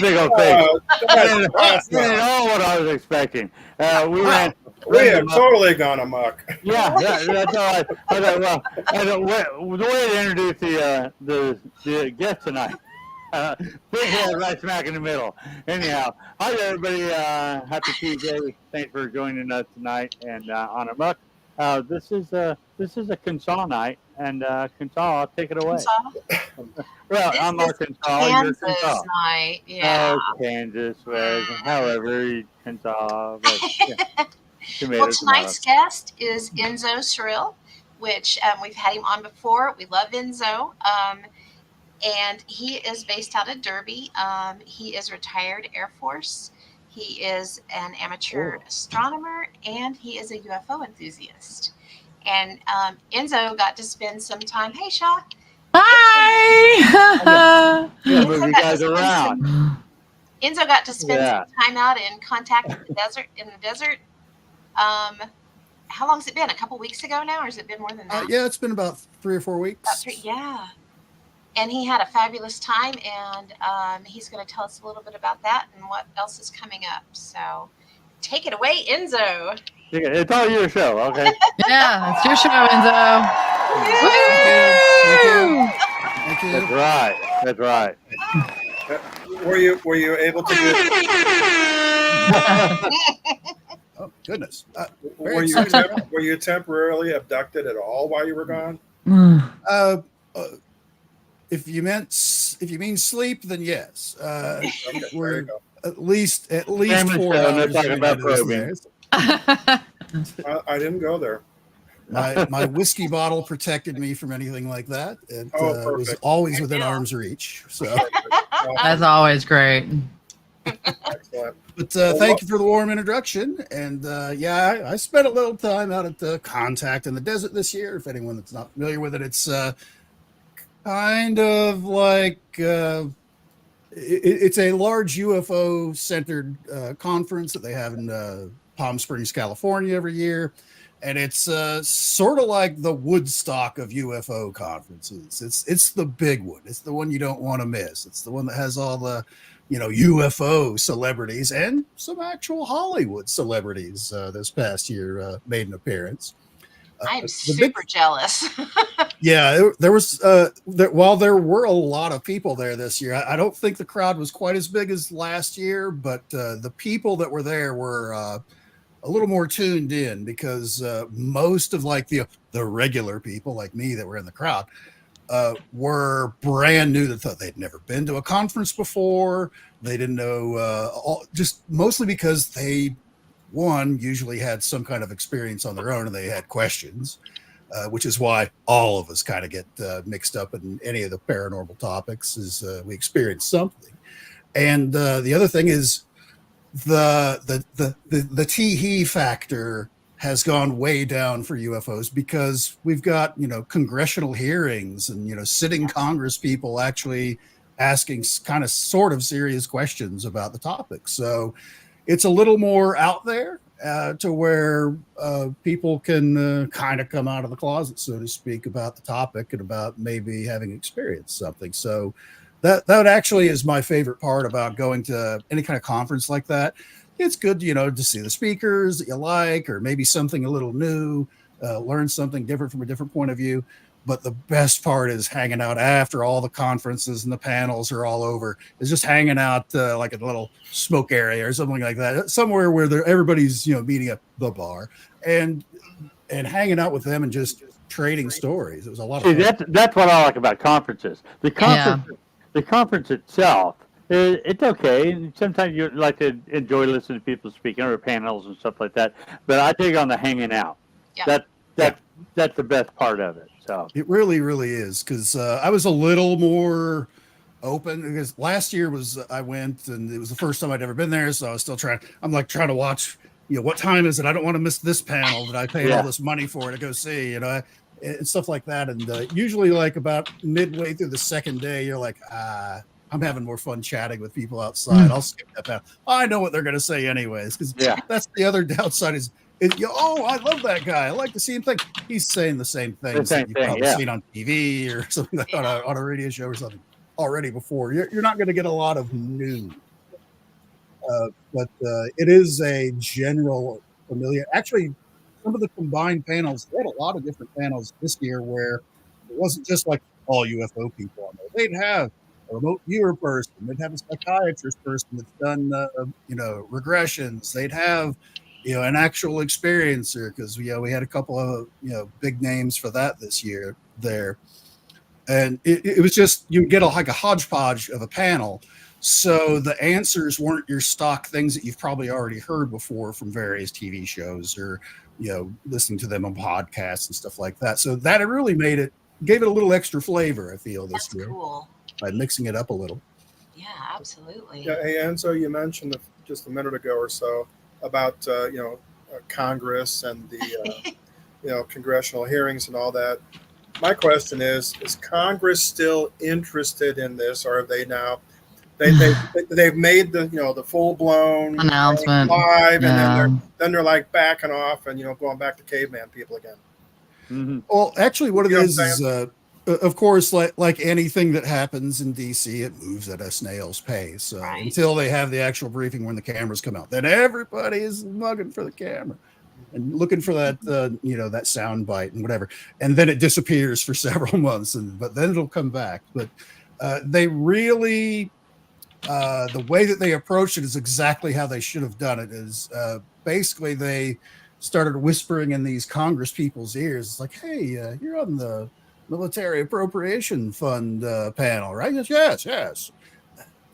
that big old face. That's That ain't not. all what I was expecting. We ran. We have totally gone amok. Yeah, that's all right. Okay, well, the way to introduce the guest tonight, big head right smack in the middle. Anyhow, hi everybody. Happy Tuesday. Thanks for joining us tonight and on A.M.O.K. This is a Kansas night, and Kansas, I'll take it away. Well, This I'm is Arkansas. You're Kansas Kansas. night. Yeah. Oh, Kansas, however, Kansas. But, yeah. Well, Tomatoes, tonight's guest is Enzo Cyrille, which we've had him on before. We love Enzo. And he is based out of Derby. He is retired Air Force. He is an amateur astronomer, and he is a UFO enthusiast. And Enzo got to spend some time. Hey, Shaw. Hi. Yeah, move you guys around. Enzo got to spend some time out in contact with the desert. In the desert. How long has it been? A couple weeks ago now, or has it been more than that? Yeah, it's been about 3 or 4 weeks. Yeah. And he had a fabulous time, and he's going to tell us a little bit about that and what else is coming up. So take it away, Enzo. It's all your show, okay? Yeah, it's your show, Enzo. Thank you. That's right. That's right. Were you able to do? Oh goodness! Were you temporarily abducted at all while you were gone? If you mean sleep, then yes. Okay, we're go. at least 4 Show, hours. talking about probing. I didn't go there. My whiskey bottle protected me from anything like that. It was perfect. always within arm's reach. So, That's always great. Excellent. but thank you for the warm introduction. And I spent a little time out at the Contact in the desert this year. If anyone that's not familiar with it, it's kind of like it's a large UFO centered conference that they have in Palm Springs, California every year. And it's sort of like the Woodstock of UFO conferences. It's the big one. It's the one you don't want to miss. It's the one that has all the, UFO celebrities and some actual Hollywood celebrities this past year made an appearance. I'm super jealous. Yeah, there was while there were a lot of people there this year, I don't think the crowd was quite as big as last year, but the people that were there were a little more tuned in because most of like the regular people like me that were in the crowd were brand new, that thought they'd never been to a conference before. They didn't know, just mostly because they usually had some kind of experience on their own and they had questions, which is why all of us kind of get mixed up in any of the paranormal topics, is we experience something. And the other thing is the tee-hee factor has gone way down for UFOs because we've got, congressional hearings and, sitting Congress people actually asking kind of sort of serious questions about the topic. So it's a little more out there to where people can kind of come out of the closet, so to speak, about the topic and about maybe having experienced something. So that actually is my favorite part about going to any kind of conference like that. It's good, to see the speakers that you like, or maybe something a little new, learn something different from a different point of view. But the best part is hanging out after all the conferences and the panels are all over, is just hanging out like a little smoke area or something like that, somewhere where everybody's, meeting at the bar and hanging out with them and just trading stories. It was a lot of fun. That's what I like about conferences. The conference itself, it's okay. Sometimes you like to enjoy listening to people speaking or panels and stuff like that. But I dig on the hanging out. Yeah. That's the best part of it. So it really, really is, because I was a little more open because last year I went and it was the first time I'd ever been there, so I was still trying to watch. What time is it? I don't want to miss this panel that I paid all this money for to go see. And stuff like that. And usually, like about midway through the second day, you're like, I'm having more fun chatting with people outside. I'll skip that panel. I know what they're going to say anyways, because that's the other downside is. I love that guy. I like to see him think. He's saying the same things that you've probably seen on TV or something on a radio show or something already before. You're not going to get a lot of new But it is a general familiar. Actually, some of the combined panels, they had a lot of different panels this year where it wasn't just like all UFO people on there. They'd have a remote viewer person. They'd have a psychiatrist person that's done, regressions. They'd have, an actual experiencer because we had a couple of big names for that this year there, and it was just you get like a hodgepodge of a panel. So the answers weren't your stock things that you've probably already heard before from various TV shows or listening to them on podcasts and stuff like that. So that really gave it a little extra flavor, I feel, this year. Cool. By mixing it up a little. Yeah, absolutely. Yeah, hey, Enzo, you mentioned just a minute ago or so about Congress and the congressional hearings and all that. My question is Congress still interested in this, or are they now? They've made the full blown announcement live, and then they're like backing off and going back to caveman people again. Mm-hmm. Well, actually, what it is of course, like anything that happens in DC, it moves at a snail's pace until they have the actual briefing when the cameras come out. Then everybody is mugging for the camera and looking for that that sound bite and whatever, and then it disappears for several months, but then it'll come back. But they really. The way that they approached it is exactly how they should have done it. Is basically they started whispering in these Congress people's ears. It's like, hey, you're on the Military Appropriation Fund panel, right? Yes.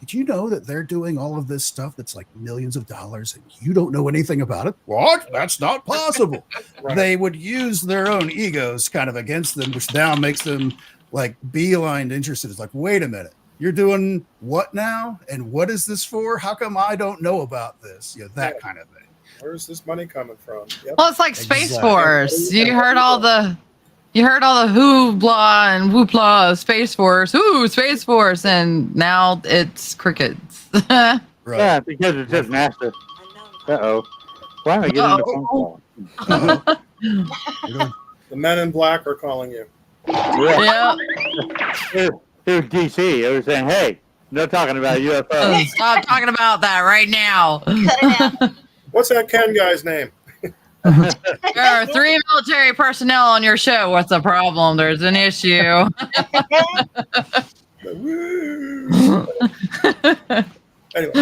Did you know that they're doing all of this stuff that's like millions of dollars and you don't know anything about it? What? That's not possible. Right. They would use their own egos kind of against them, which now makes them like beeline interested. It's like, wait a minute. You're doing what now? And what is this for? How come I don't know about this? That kind of thing. Where's this money coming from? Yep. Well, it's like Space Force. You heard all the hoopla and whoopla of Space Force. Ooh, Space Force. And now it's crickets. Right. Yeah, because it's just NASA. Uh-oh. Why am I getting the phone call? The men in black are calling you. Yeah. It was DC. It was saying, hey, no talking about UFOs. Stop talking about that right now. Cut it out. What's that Ken guy's name? There are 3 military personnel on your show. What's the problem? There's an issue. Anyway,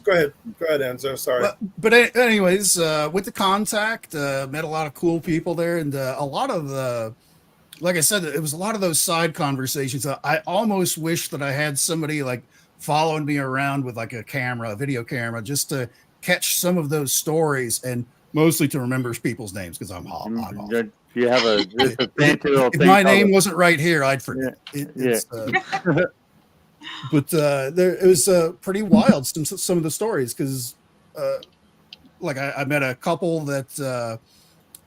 go ahead, Enzo. Sorry. But anyways, with the contact, met a lot of cool people there, and a lot of the. Like I said, it was a lot of those side conversations. I almost wish that I had somebody like following me around with like a video camera, just to catch some of those stories and mostly to remember people's names because I'm off. You have if my name wasn't right here, I'd forget. But it was pretty wild. Some of the stories because, like I met a couple that.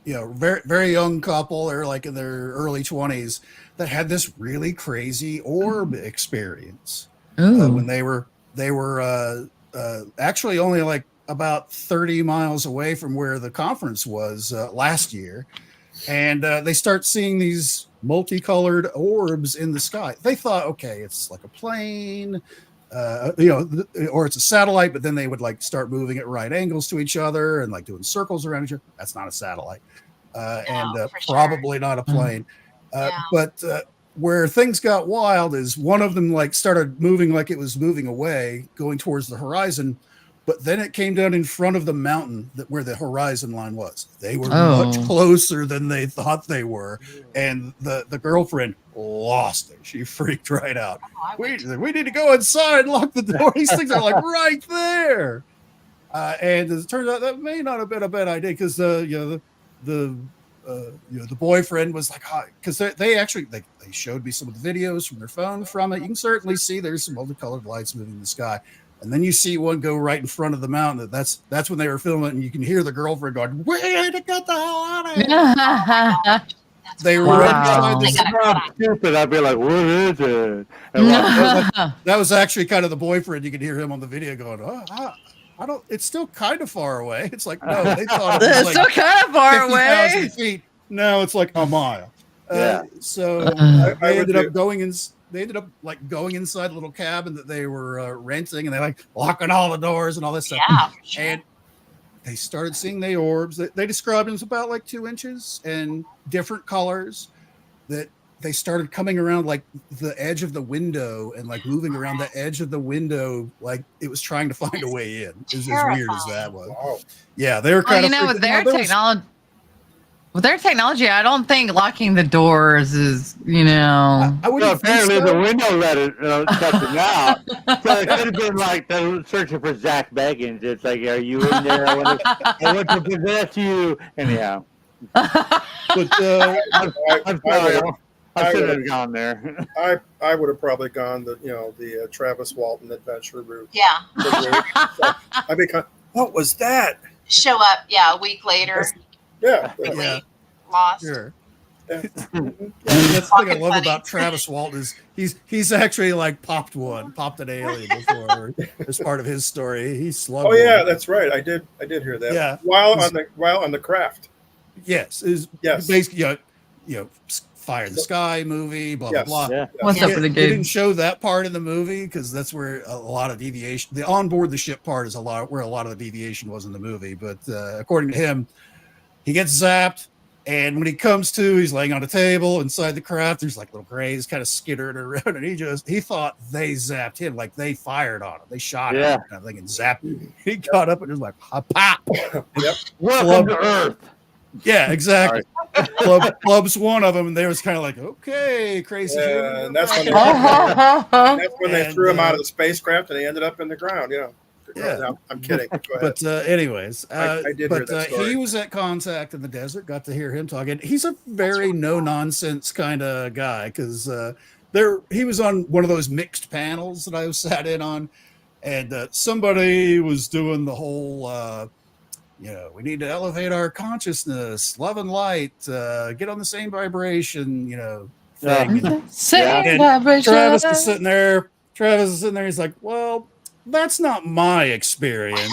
Very, very young couple. They're like in their early 20s that had this really crazy orb experience when they were actually only like about 30 miles away from where the conference was last year. And they start seeing these multicolored orbs in the sky. They thought, okay, it's like a plane, or it's a satellite, but then they would like start moving at right angles to each other and like doing circles around each other. That's not a satellite. Probably not a plane. But where things got wild is one of them like started moving like it was moving away, going towards the horizon. But then it came down in front of the mountain where the horizon line was. They were much closer than they thought they were. And the girlfriend lost it. She freaked right out. We need to go inside and lock the door. These things are like right there. And as it turns out, that may not have been a bad idea because the boyfriend was like, because they showed me some of the videos from their phone from it. You can certainly see there's some multicolored lights moving in the sky. And then you see one go right in front of the mountain. That's when they were filming it, and you can hear the girlfriend going, "We need to get the hell out of here." They were right beside the stupid. I'd be like, "What is it?" That was actually kind of the boyfriend. You could hear him on the video going, "Oh, I don't. It's still kind of far away." It's like, no, they thought it was it's like still kind of far away. 50,000 feet. No, it's like a mile. So I ended up going they ended up like going inside the little cabin that they were renting, and they like locking all the doors and all this stuff. Yeah, for sure. And they started seeing the orbs. They described them as about like 2 inches and different colors. That they started coming around like the edge of the window and like moving around the edge of the window, like it was trying to find a way in. It was as weird as that was. Wow. Yeah, they were Well, kind you of know, with their technology, I don't think locking the doors is, you know. I So wouldn't think apparently so. the window let it shut it out. So it could have been like they're searching for Zach Baggins. It's like, are you in there? I want to possess you. Anyhow, But I'm sorry. I should have gone there. I would have probably gone the Travis Walton adventure route. Yeah. I mean, what was that? Show up, yeah, a week later, Yeah. yeah, lost. sure. Yeah. That's the thing I love funny. about Travis Walton is he's actually like popped an alien before as part of his story. He slugged Oh yeah, one. that's right. I did hear that. Yeah. While on the craft. Yes, is Yes. basically Fire in the Sky movie, blah Yes. blah blah. Yeah. What's They up with the didn't game? show that part in the movie because that's where a lot of deviation. The onboard the ship part is where a lot of the deviation was in the movie. But according to him, he gets zapped, and when he comes to, he's laying on a table inside the craft. There's like little grays kind of skittering around, and he thought they zapped him, like they fired on him, they shot him, kind of thing, and zapped him. He got up and was like pop. Yep. Welcome to Earth. Yeah, exactly. Club's one of them, and they was kind of like, okay, crazy. Yeah, and that's when they threw him out of the spacecraft and he ended up in the ground. Yeah. No, I'm kidding. Go ahead. But anyways, I did hear that story. he was at Contact in the desert. Got to hear him talking. He's a very no nonsense kind of guy because he was on one of those mixed panels that I sat in on, and somebody was doing the whole. We need to elevate our consciousness, love and light, get on the same vibration, thing. Same And vibration. Travis is sitting there. He's like, well, that's not my experience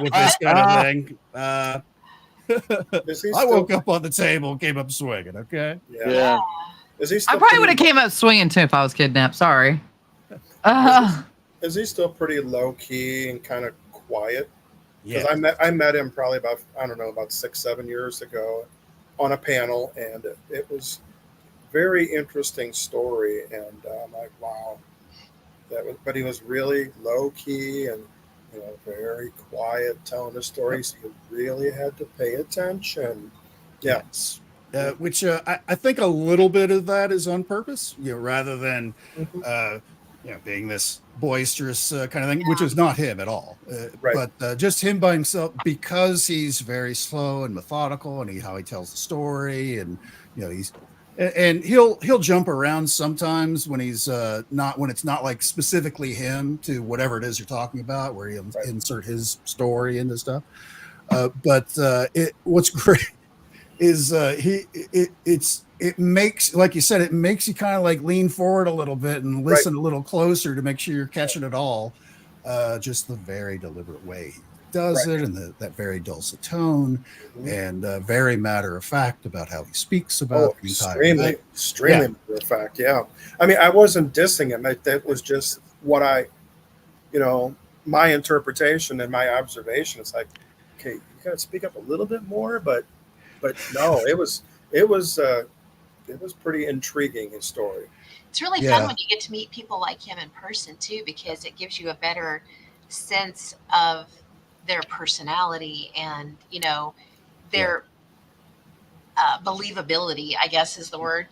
with this kind of thing. I woke up on the table and came up swinging, okay? Yeah. Is he still I probably would have came up swinging too if I was kidnapped. Sorry. Is he still pretty low key and kind of quiet? Yeah. Because I met him probably about 6-7 years ago on a panel, and it was a very interesting story. And I'm like, wow, but he was really low key and very quiet telling the story. So you really had to pay attention. Yeah. Yes. Which I think a little bit of that is on purpose, rather than being this boisterous kind of thing, which is not him at all. Right. But just him by himself, because he's very slow and methodical, and how he tells the story, and he'll jump around sometimes when he's when it's not like specifically him to whatever it is you're talking about, where he'll insert his story into stuff. What's great is it makes, like you said, it makes you kind of like lean forward a little bit and listen a little closer to make sure you're catching it all. Just the very deliberate way he does it, and that very dulcet tone, and very matter of fact about how he speaks about the entire thing. Extremely matter of fact. Yeah. I mean, I wasn't dissing him. That was just what my interpretation and my observation. It's like, okay, you got to speak up a little bit more, but no, it was pretty intriguing, his story. It's really fun when you get to meet people like him in person too, because it gives you a better sense of their personality and their believability, I guess is the word.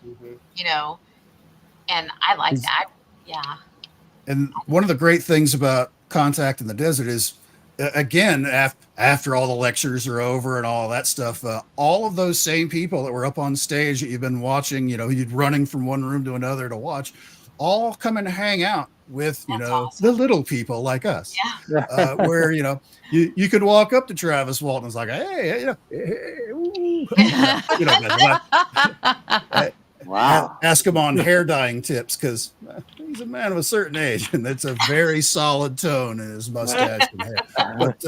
And I like that. Yeah. And one of the great things about Contact in the Desert is, again, after all the lectures are over and all that stuff, all of those same people that were up on stage that you've been watching, you'd running from one room to another to watch, all come and hang out with, awesome. the little people like us. Yeah. Where, you could walk up to Travis Walton and it's like, hey, ooh. Wow. Ask him on hair dyeing tips, because he's a man of a certain age, and it's a very solid tone in his mustache and hair. But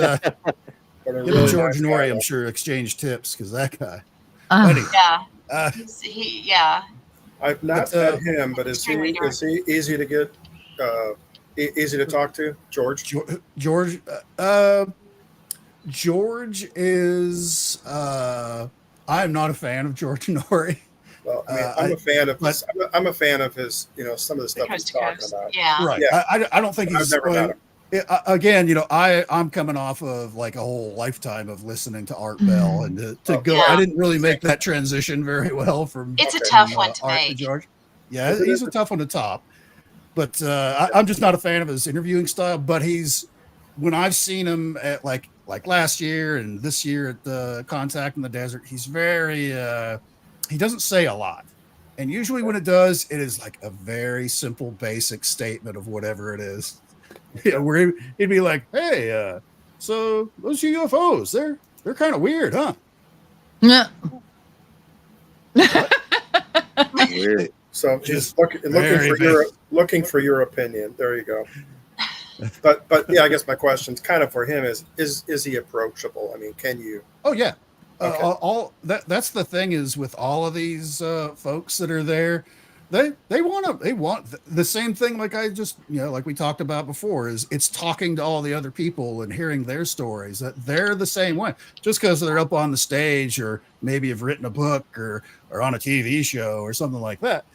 him and George Norrie, I'm sure, exchanged tips, because that guy. Anyway, I've not But, met him, but Extremely dark. is he easy to get, easy to talk to, George? George, George is. I'm not a fan of George Nori. Well, I mean, I'm a fan of but I'm a fan of his, some of the stuff he's Coast to talking coast. about. Yeah. right, Yeah, I don't think I've he's. never met him. Again, I'm coming off of like a whole lifetime of listening to Art Bell, and to Oh, go, Yeah. I didn't really make that transition very well from It's a Okay. tough one to Art to make. George. Yeah, Is it he's a tough one to top. But I'm just not a fan of his interviewing style. But when I've seen him at like last year and this year at the Contact in the Desert, he's very he doesn't say a lot. And usually when it does, it is like a very simple, basic statement of whatever it is. Yeah, where he'd be like, "Hey, so those UFOs, they're kind of weird, huh?" Yeah. Weird. So he's Just looking very for your opinion. There you go. But yeah, I guess my question's kind of for him is he approachable? I mean, can you? Oh yeah. Okay. All that's the thing is with all of these folks that are there, they want the same thing like I just like we talked about before is it's talking to all the other people and hearing their stories that they're the same way just because they're up on the stage or maybe have written a book or on a TV show or something like that.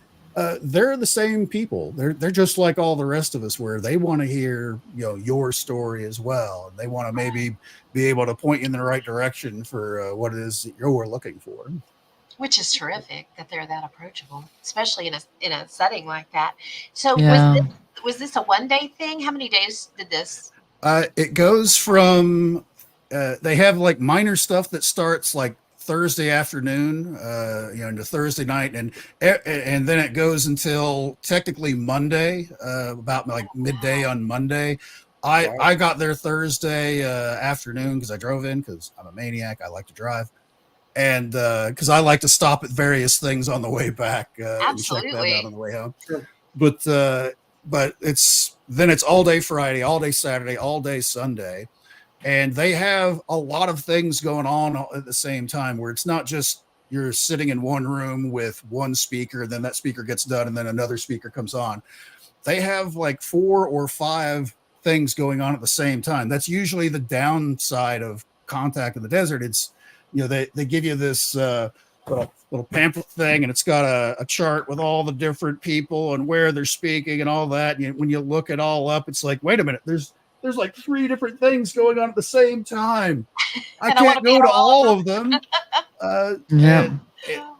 They're the same people. They're just like all the rest of us, where they want to hear your story as well, and they want to maybe be able to point you in the right direction for what it is that you're looking for. Which is terrific that they're that approachable, especially in a setting like that. So Yeah. was this a 1 day thing? How many days did this? It goes from they have like minor stuff that starts like Thursday afternoon, into Thursday night, and then it goes until technically Monday, about like midday on Monday. I got there Thursday afternoon because I drove in because I'm a maniac. I like to drive, and because I like to stop at various things on the way back and check them Absolutely. out on the way home. Sure. But it's all day Friday, all day Saturday, all day Sunday. And they have a lot of things going on at the same time where it's not just you're sitting in one room with one speaker, then that speaker gets done, and then another speaker comes on. They have like 4 or 5 things going on at the same time. That's usually the downside of Contact in the Desert. It's, they give you this little pamphlet thing, and it's got a chart with all the different people and where they're speaking and all that. And when you look it all up, it's like, wait a minute, there's like 3 different things going on at the same time. I can't go to all of them. Yeah.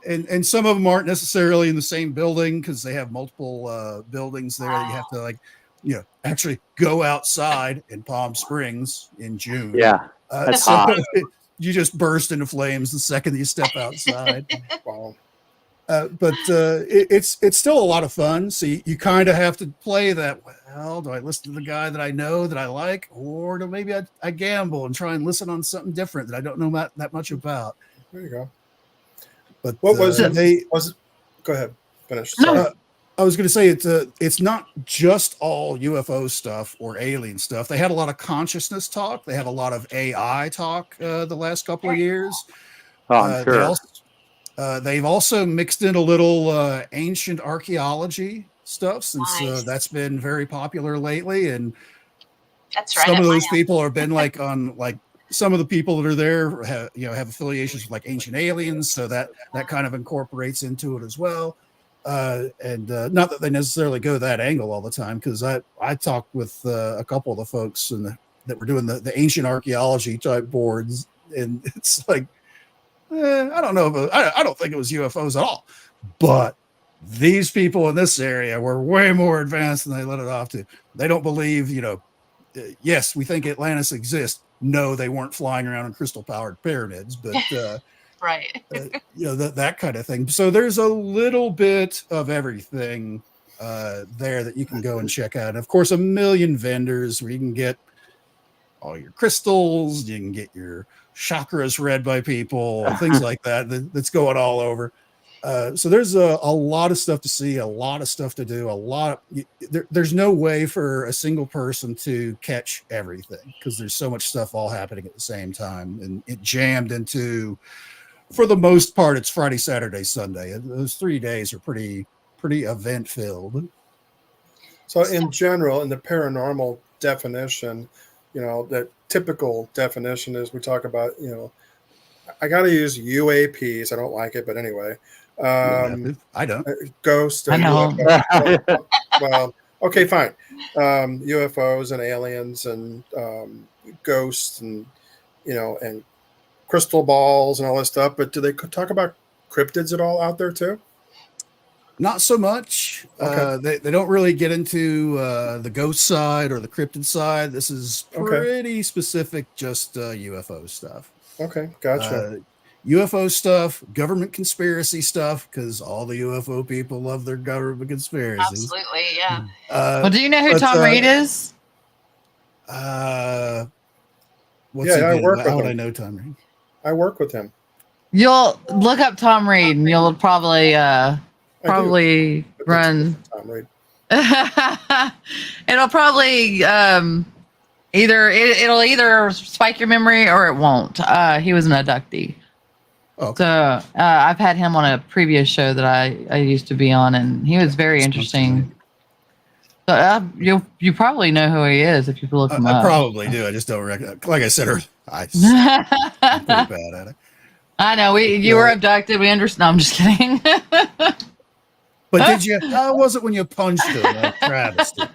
And some of them aren't necessarily in the same building because they have multiple buildings there. You have to actually go outside in Palm Springs in June. Yeah, that's so hot. you just burst into flames the second you step outside. Wow. But it's still a lot of fun. So you kind of have to play that. Well, do I listen to the guy that I know that I like, or do maybe I gamble and try and listen on something different that I don't know that much about? There you go. But What was it? Go ahead. Finish. Sorry. I was going to say it's not just all UFO stuff or alien stuff. They had a lot of consciousness talk. They have a lot of AI talk the last couple of years. Oh, I'm sure. They've also mixed in a little ancient archaeology stuff since Nice. that's been very popular lately. And That's right. some of up my those alley. people have been like on like some of the people that are there have affiliations with like ancient aliens, so that kind of incorporates into it as well. And not that they necessarily go that angle all the time, because I talked with a couple of the folks that were doing the ancient archaeology type boards, and it's like I don't know if I don't think it was UFOs at all, but these people in this area were way more advanced than they let it off to. They don't believe, yes, we think Atlantis exists. No, they weren't flying around in crystal powered pyramids, but Right. that kind of thing. So there's a little bit of everything there that you can go and check out. And of course, a million vendors where you can get all your crystals, you can get your chakras read by people, and things like that's going all over. So there's a lot of stuff to see, a lot of stuff to do, there's no way for a single person to catch everything because there's so much stuff all happening at the same time, and it jammed into for the most part, it's Friday, Saturday, Sunday. Those 3 days are pretty event filled. So in general, in the paranormal definition, the typical definition is we talk about, I got to use UAPs. I don't like it, but anyway, I don't. ghost I and know. UFO. Well, okay, fine. UFOs and aliens and ghosts and and crystal balls and all this stuff. But do they talk about cryptids at all out there too? Not so much. Okay. They don't really get into the ghost side or the cryptid side. This is pretty specific, just UFO stuff. Okay, gotcha. UFO stuff, government conspiracy stuff, because all the UFO people love their government conspiracies. Absolutely, yeah. Well, do you know who Tom Reed is? What's I work with How would him. I know Tom Reed? I work with him. You'll look up Tom Reed, and you'll probably I do. run. Tom Reed. It'll probably it'll either spike your memory or it won't. He was an abductee. Okay. So I've had him on a previous show that I used to be on, and he was very interesting. So you probably know who he is if you look him I up. probably do. I just don't recognize. Like I said earlier, I'm pretty bad at it. I know you were abducted. We understand. No, I'm just kidding. But did you? How was it when you punched him, like Travis did?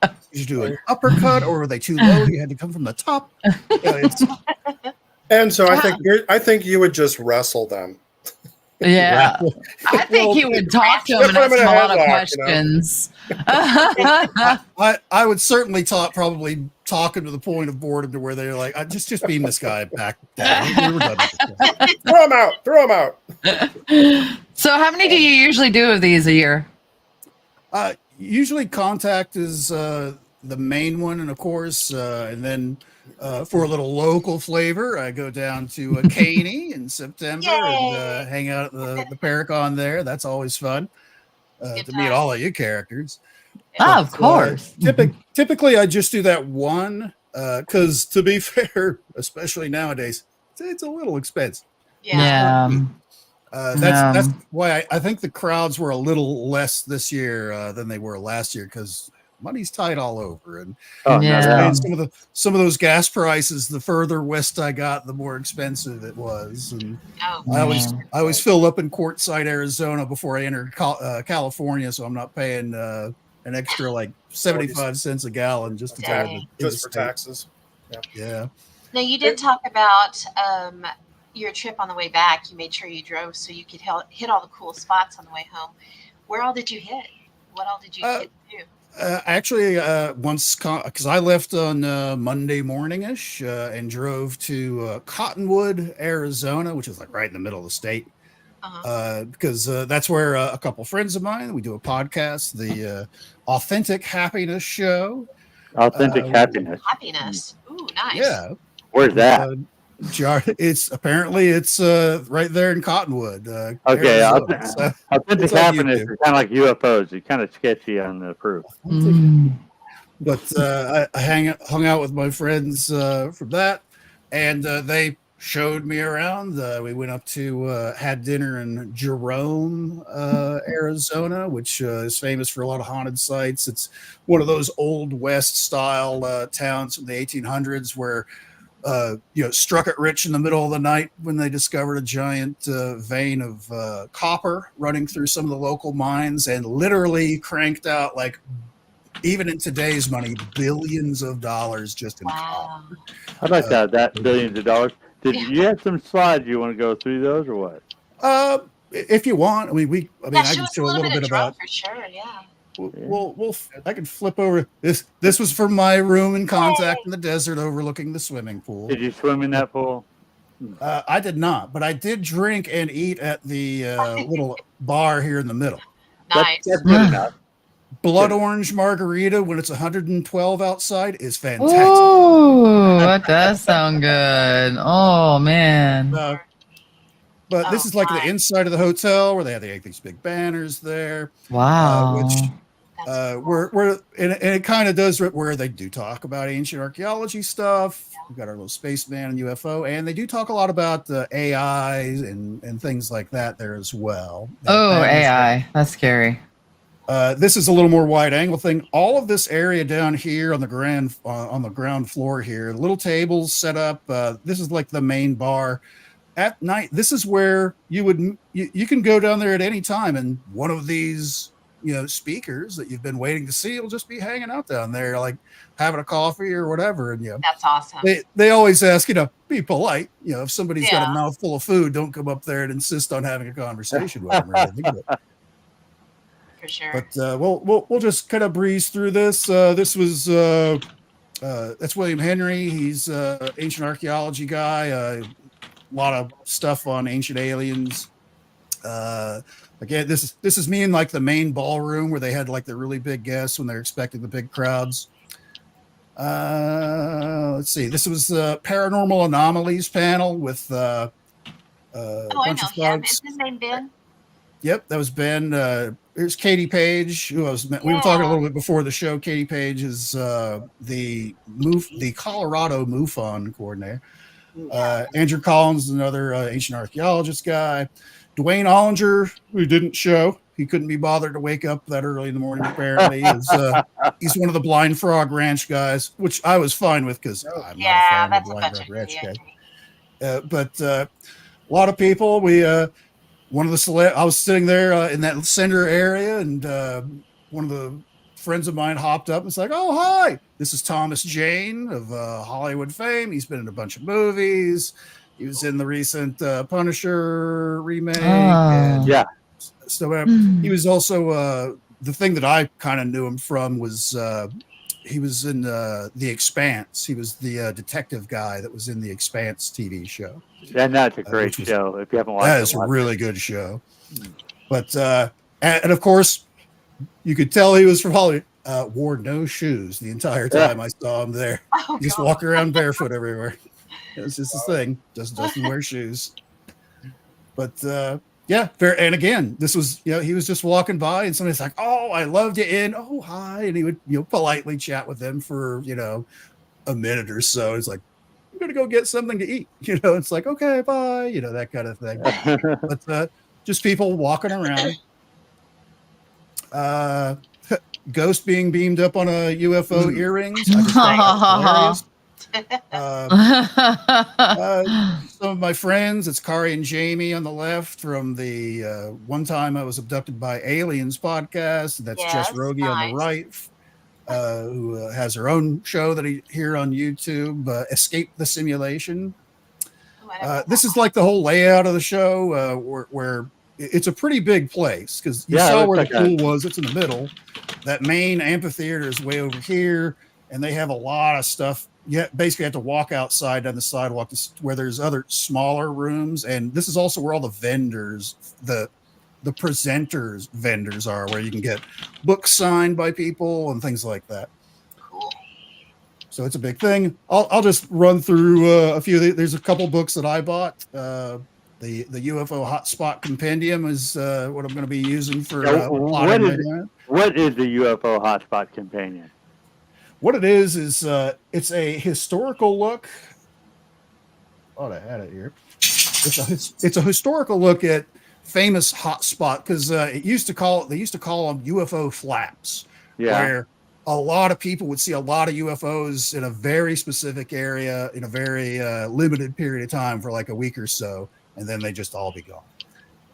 Did you do an uppercut, or were they too low? You had to come from the top. And so I think you would just wrestle them. Yeah, I think he would talk to him and ask him a lot of questions. I would certainly probably talk him to the point of boredom to where they're like, just beam this guy back down. We're done with this. Throw him out. So how many do you usually do of these a year? Usually Contact is the main one, and of course, and then for a little local flavor, I go down to Caney in September and hang out at the Paracon there. That's always fun to meet all of you characters. Oh, of course. Typically, I just do that one because, to be fair, especially nowadays, it's a little expensive. Yeah. That's why I think the crowds were a little less this year than they were last year, because money's tight all over, and some of those gas prices. The further west I got, the more expensive it was, and I always fill up in Quartzsite, Arizona, before I enter California, so I'm not paying an extra like 75 cents a gallon just to drive just for taxes. Yeah. Now you did talk about your trip on the way back. You made sure you drove so you could hit all the cool spots on the way home. Where all did you hit? What all did you get to do? Actually, once, because I left on Monday morning-ish and drove to Cottonwood, Arizona, which is like right in the middle of the state. Because that's where a couple friends of mine, we do a podcast, the Authentic Happiness Show. Authentic Happiness. Happiness. Ooh, nice. Yeah. Where's that? It's right there in Cottonwood. Okay, Arizona. Authentic Happiness is kind of like UFOs. It's kind of sketchy on the proof. But I hung out with my friends from that, and they showed me around. We went up to had dinner in Jerome, Arizona, which is famous for a lot of haunted sites. It's one of those old West style towns from the 1800s where struck it rich in the middle of the night when they discovered a giant vein of copper running through some of the local mines, and literally cranked out, like, even in today's money, billions of dollars just in copper. I'd like to have that, billions of dollars. Did you have some slides you want to go through those or what? If you want, I can show a little bit about. For sure, yeah. I can flip over this. This was from my room in Contact in the desert, overlooking the swimming pool. Did you swim in that pool? I did not, but I did drink and eat at the little bar here in the middle. Nice. That's good enough. Blood orange margarita when it's 112 outside is fantastic. Oh, that does sound good. Oh man. But this is like the inside of the hotel where they have these big banners there. Wow. Which That's cool. Where and it kind of does where they do talk about ancient archaeology stuff. We've got our little spaceman and UFO, and they do talk a lot about AI and things like that there as well. Oh, Panels. AI. That's scary. This is a little more wide angle thing. All of this area down here on the ground floor here, little tables set up. This is like the main bar. At night, this is where you can go down there at any time, and one of these speakers that you've been waiting to see will just be hanging out down there, like having a coffee or whatever. And That's awesome. they always ask, be polite. If somebody's got Yeah. a mouthful of food, don't come up there and insist on having a conversation with them or anything. For sure. But we'll just kind of breeze through this. This was that's William Henry. He's ancient archaeology guy. A lot of stuff on ancient aliens. Again, this is me in like the main ballroom where they had like the really big guests when they're expecting the big crowds. Let's see. This was the paranormal anomalies panel with I know him. folks. Is his name Ben? Yep, that was Ben. Here's Katie Page, who we were talking a little bit before the show. Katie Page is the Colorado MUFON coordinator. Andrew Collins is another ancient archaeologist guy. Dwayne Ollinger, who didn't show. He couldn't be bothered to wake up that early in the morning, apparently. He's one of the Blind Frog Ranch guys, which I was fine with because I'm not a fan of the Blind Frog Ranch guy. But a lot of people, one of the I was sitting there in that center area, and one of the friends of mine hopped up and was like, "Oh, hi! This is Thomas Jane of Hollywood fame. He's been in a bunch of movies. He was in the recent Punisher remake. And Yeah. So he was also the thing that I kind of knew him from was he was in The Expanse. He was the detective guy that was in The Expanse TV show. And that's a great show. If you haven't watched it, that is a really good show. But and of course, you could tell he was from Hollywood. Wore no shoes the entire time I saw him there. Oh, He just God. walk around barefoot everywhere. It was just his thing. Just doesn't wear shoes. But yeah, fair. And again, this was he was just walking by, and somebody's like, "Oh, I loved you in. Oh, hi," and he would politely chat with them for a minute or so. It's like, "I'm gonna go get something to eat." It's like, "Okay, bye," that kind of thing. But just people walking around. Ghost being beamed up on a UFO earrings. I just thought that was hilarious. Some of my friends, it's Kari and Jamie on the left from the One Time I Was Abducted by Aliens podcast. That's Jess Rogie on the right, who has her own show that here on YouTube, Escape the Simulation. This is like the whole layout of the show where it's a pretty big place because you saw where the pool was. It's in the middle. That main amphitheater is way over here, and they have a lot of stuff. You basically have to walk outside down the sidewalk where there's other smaller rooms, and this is also where all the vendors, the presenters vendors are, where you can get books signed by people and things like that. Cool. So it's a big thing. I'll just run through a few. There's a couple books that I bought. The UFO Hotspot Compendium is what I'm going to be using for what is the UFO Hotspot Companion? What it is it's a historical look. Oh, I had it here. It's a historical look at famous hotspot because they used to call them UFO flaps, where a lot of people would see a lot of UFOs in a very specific area in a very limited period of time for like a week or so, and then they just all be gone.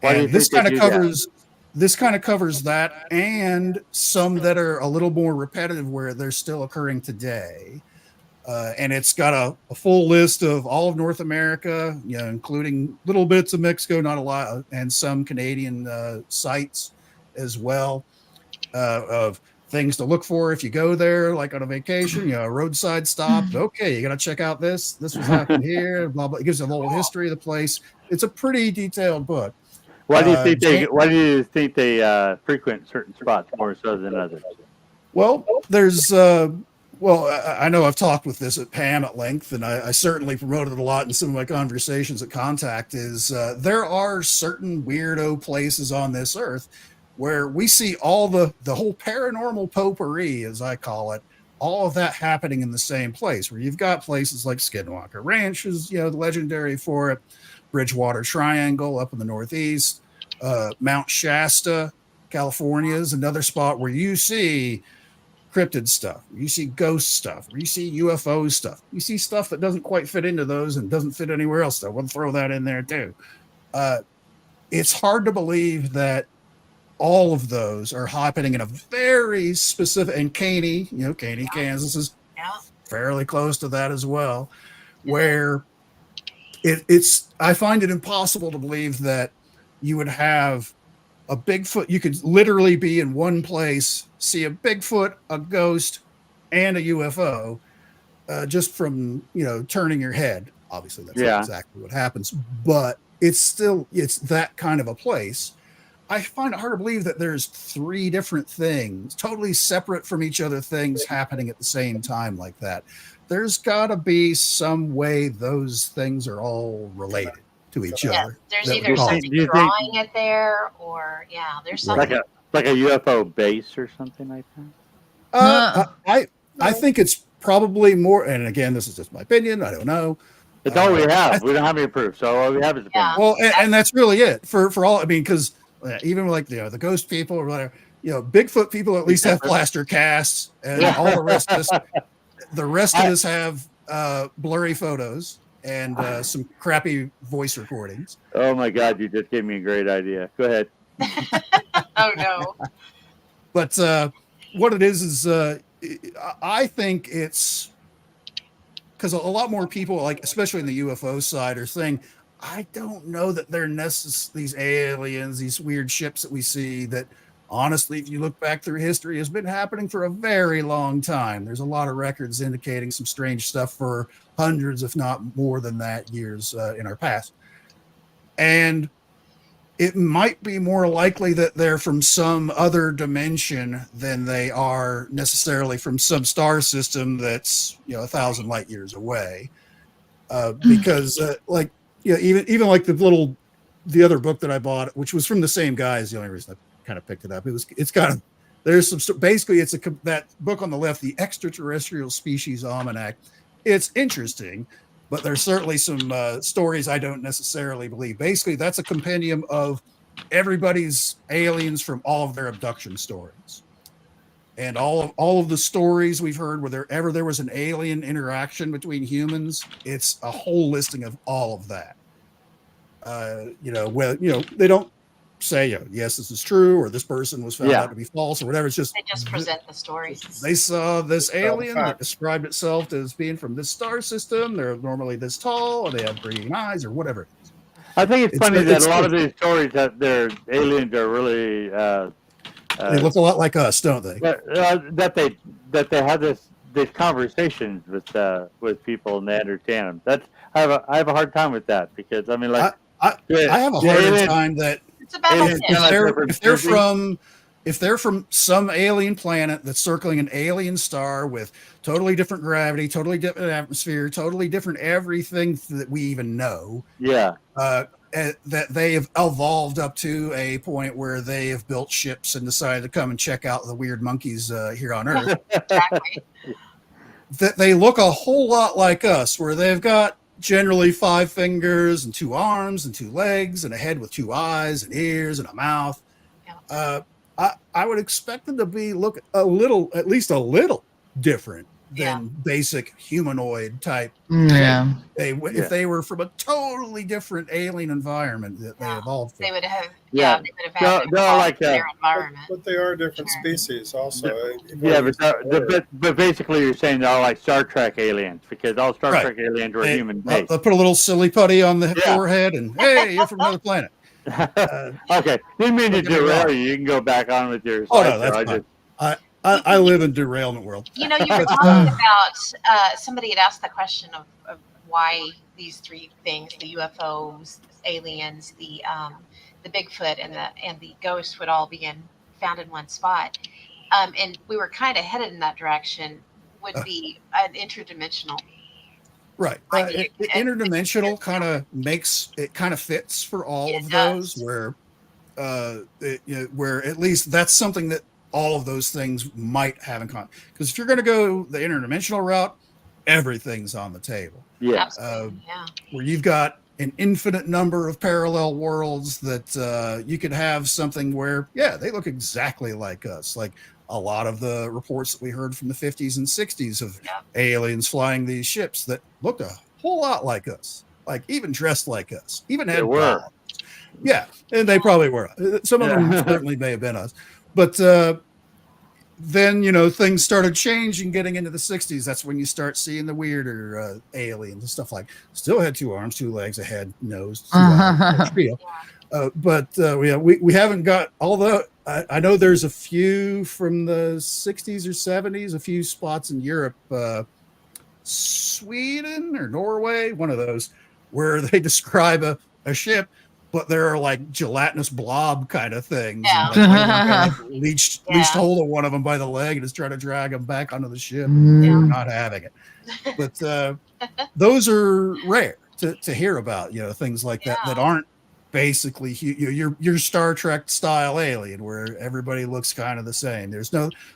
And this kind of covers that, and some that are a little more repetitive where they're still occurring today. And it's got a full list of all of North America, including little bits of Mexico, not a lot, and some Canadian sites as well, of things to look for if you go there, like on a vacation, a roadside stop. Okay, you got to check out this. This was happening here. Blah blah. It gives a little history of the place. It's a pretty detailed book. Why do you think they frequent certain spots more so than others? Well, there's I know I've talked with this at Pam at length, and I certainly promoted it a lot in some of my conversations at Contact. Is there are certain weirdo places on this earth where we see all the whole paranormal potpourri, as I call it, all of that happening in the same place, where you've got places like Skinwalker Ranch is, legendary for it, Bridgewater Triangle up in the Northeast, Mount Shasta, California is another spot where you see cryptid stuff, you see ghost stuff, you see UFO stuff, you see stuff that doesn't quite fit into those and doesn't fit anywhere else. So we'll throw that in there too. It's hard to believe that all of those are happening in a very specific, and Caney, Kansas is fairly close to that as well, where it's, I find it impossible to believe that you would have a Bigfoot. You could literally be in one place, see a Bigfoot, a ghost, and a UFO, just from, turning your head. Obviously that's not exactly what happens, but it's that kind of a place. I find it hard to believe that there's three different things, totally separate from each other, things happening at the same time like that. There's got to be some way those things are all related to each other. There's either something drawing it there, or there's something like a UFO base or something like that. I think it's probably more. And again, this is just my opinion. I don't know. It's all we have. We don't have any proof, so all we have is opinion. Well, and that's really it for all. I mean, because even like the ghost people or whatever, Bigfoot people at least have plaster casts, and all the rest of us. The rest of us have blurry photos and some crappy voice recordings. Oh my God, you just gave me a great idea. Go ahead. Oh no. But what it is I think it's because a lot more people, like especially in the UFO side, are saying, I don't know that they're these aliens, these weird ships that we see that honestly, if you look back through history, has been happening for a very long time. There's a lot of records indicating some strange stuff for hundreds, if not more than that, years in our past. And it might be more likely that they're from some other dimension than they are necessarily from some star system that's 1,000 light years away. Because even like the other book that I bought, which was from the same guys, the only reason I kind of picked it up, it's kind of, there's some, basically it's that book on the left, the Extraterrestrial Species Almanac. It's interesting, but there's certainly some stories I don't necessarily believe. Basically, that's a compendium of everybody's aliens from all of their abduction stories. And all of the stories we've heard where there was an alien interaction between humans, it's a whole listing of all of that. They don't say, yes, this is true, or this person was found out to be false, or whatever. It's just they just present the stories. They saw this alien that described itself as being from this star system. They're normally this tall, or they have green eyes, or whatever. I think it's funny that a lot of these stories that their aliens are really they look a lot like us, don't they? That they have these conversations with people and they understand them. I have a hard time with that, because I mean, like I have a hard time that if they're from some alien planet that's circling an alien star with totally different gravity, totally different atmosphere, totally different everything that we even know. Yeah. That they have evolved up to a point where they have built ships and decided to come and check out the weird monkeys here on Earth. Exactly. That they look a whole lot like us, where they've got generally 5 fingers and 2 arms and 2 legs and a head with 2 eyes and ears and a mouth. I would expect them to look at least a little different than basic humanoid type. Yeah. If they were from a totally different alien environment that they evolved from. They would have had their environment. But they are different species also. But basically you're saying they're all like Star Trek aliens, because all Star Trek aliens were human based. They'll put a little silly putty on the forehead and, hey, you're from another planet. Okay. Didn't mean to derail you. You can go back on with your no, that's fine. I live in derailment world. You were talking about somebody had asked the question of why these 3 things, the UFOs, aliens, the Bigfoot, and the ghost would all be found in one spot. And we were kind of headed in that direction, would be an interdimensional. Right. Interdimensional kind of fits for all of those, where where at least that's something that all of those things might have in common. Because if you're going to go the interdimensional route, everything's on the table. Yeah. Absolutely. Yeah. Where you've got an infinite number of parallel worlds that you could have something where, yeah, they look exactly like us. Like a lot of the reports that we heard from the 50s and 60s of aliens flying these ships that looked a whole lot like us, like even dressed like us, even They had were. dogs. Yeah, and they probably were. Some of them certainly may have been us. But then, things started changing getting into the 60s. That's when you start seeing the weirder aliens and stuff like still had 2 arms, 2 legs, a head, nose, 2 eyes, trio. But we haven't got, although I know there's a few from the 60s or 70s, a few spots in Europe, Sweden or Norway, one of those, where they describe a ship, but there are like gelatinous blob kind of things. Yeah. And like one of them guy leached hold of one of them by the leg and is trying to drag him back onto the ship. They're not having it. But those are rare to hear about, things like that aren't basically your Star Trek style alien where everybody looks kind of the same.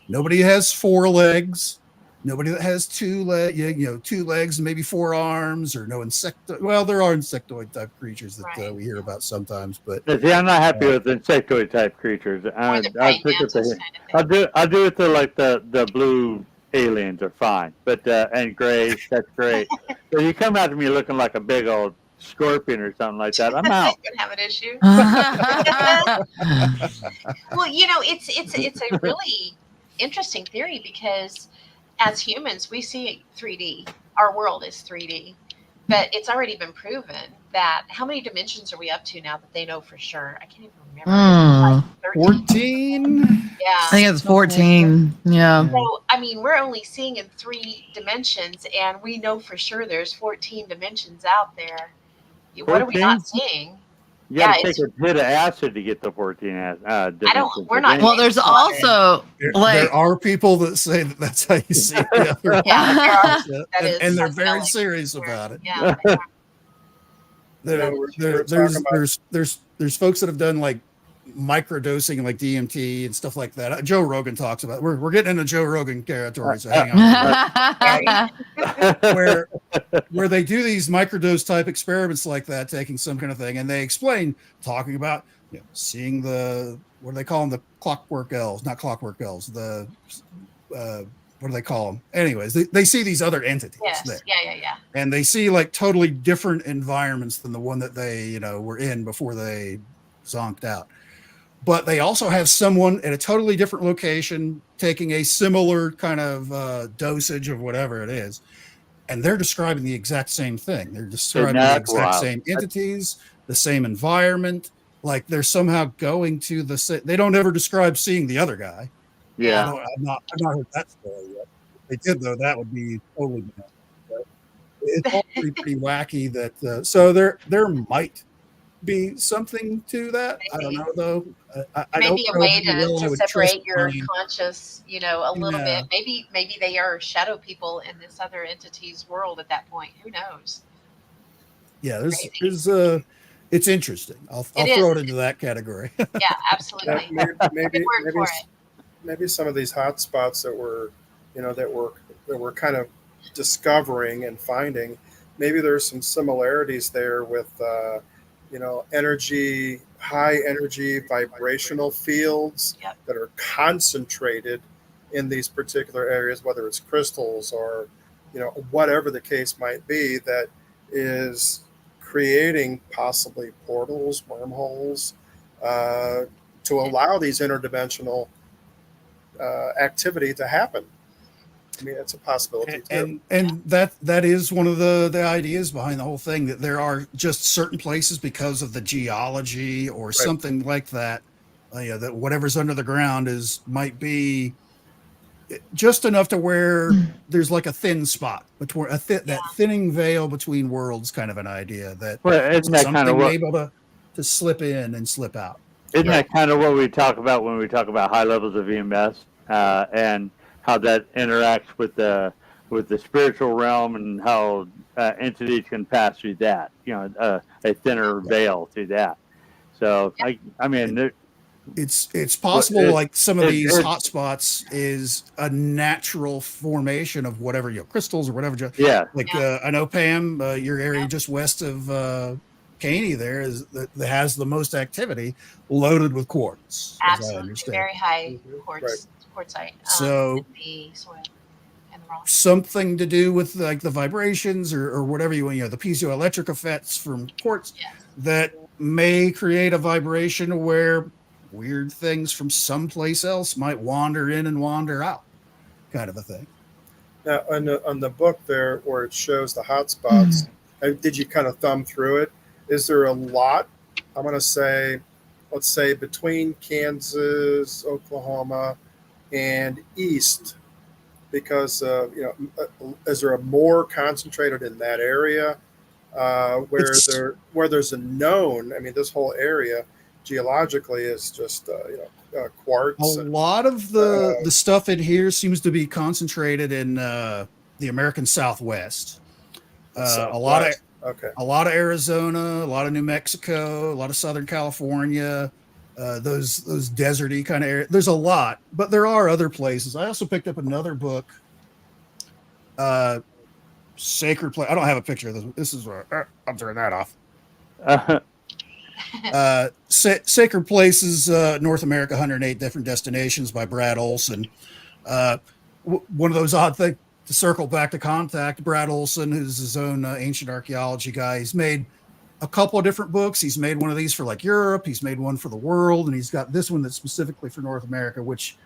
Nobody has 4 legs. Nobody that has 2 legs and maybe 4 arms, or no insectoid. Well, there are insectoid type creatures that we hear about sometimes, but See, I'm not happy with insectoid type creatures. I'll do it to like the blue aliens are fine, but and gray, that's great. So you come out to me looking like a big old scorpion or something like that, I'm out. You're gonna have an issue. Well, it's a really interesting theory because as humans, we see 3D. Our world is 3D, but it's already been proven that how many dimensions are we up to now that they know for sure? I can't even remember. Like 14. Yeah, I think it's 14. Yeah. So I mean, we're only seeing in 3 dimensions, and we know for sure there's 14 dimensions out there. What are we not seeing? You got to take a hit of acid to get the 14 dimensions. We're not. Well, there's also there are people that say that that's how you see it. And they're very serious about it. Yeah. There's folks that have done like microdosing like DMT and stuff like that. Joe Rogan talks about it. We're getting into Joe Rogan territory, so hang on. where they do these microdose type experiments like that, taking some kind of thing, and they explain, talking about seeing what do they call them, the clockwork elves, not clockwork elves, the what do they call them? Anyways, they see these other entities there. Yeah. And they see like totally different environments than the one that they were in before they zonked out. But they also have someone at a totally different location taking a similar kind of dosage of whatever it is. And they're describing the exact same thing. They're describing the exact same entities, the same environment. Like they're somehow going to they don't ever describe seeing the other guy. Yeah. I've not heard that story yet. If they did, though, that would be totally bad. But it's all pretty wacky that, so there might be something to that. Maybe. I don't know though. Maybe a way to separate your conscious, a little bit. Maybe they are shadow people in this other entity's world at that point. Who knows? Yeah, there's it's interesting. I'll throw it into that category. Yeah, absolutely. Maybe some of these hot spots that we're kind of discovering and finding. Maybe there's some similarities there with high energy vibrational fields that are concentrated in these particular areas, whether it's crystals or, whatever the case might be, that is creating possibly portals, wormholes, to allow these interdimensional activity to happen. I mean, it's a possibility too. And that is one of the ideas behind the whole thing, that there are just certain places because of the geology or something like that, that whatever's under the ground might be just enough to where there's like a thin spot between that thinning veil between worlds, kind of an idea that something kind of able to slip in and slip out. Isn't that kind of what we talk about when we talk about high levels of EMS and how that interacts with the spiritual realm, and how entities can pass through that, a thinner veil through that. So I mean, It's possible it- like some of it- these it- hotspots is a natural formation of whatever, crystals or whatever. yeah, Like I know Pam, your area just west of Caney there that has the most activity, loaded with quartz, as I Absolutely, understand. very high Right. quartzite. So in the soil and the rock. something to do with like the vibrations or whatever you want, the piezoelectric effects from quartz Yes. that may create a vibration where weird things from someplace else might wander in and wander out, kind of a thing. Now, on the book there, where it shows the hot spots, did you kind of thumb through it? Is there a lot? I'm going to say, let's say between Kansas, Oklahoma, and east, because is there a more concentrated in that area where there's a known? I mean, this whole area geologically is just quartz. A lot of the stuff in here seems to be concentrated in the American Southwest. A lot of Arizona, a lot of New Mexico, a lot of Southern California, those deserty kind of areas. There's a lot, but there are other places. I also picked up another book, Sacred Place. I don't have a picture of this. This is where I'm turning that off. Sacred Places, North America, 108 Different Destinations by Brad Olson. One of those odd things, to circle back to Contact, Brad Olson, who's his own ancient archaeology guy, he's made a couple of different books. He's made one of these for like Europe, he's made one for the world, and he's got this one that's specifically for North America, which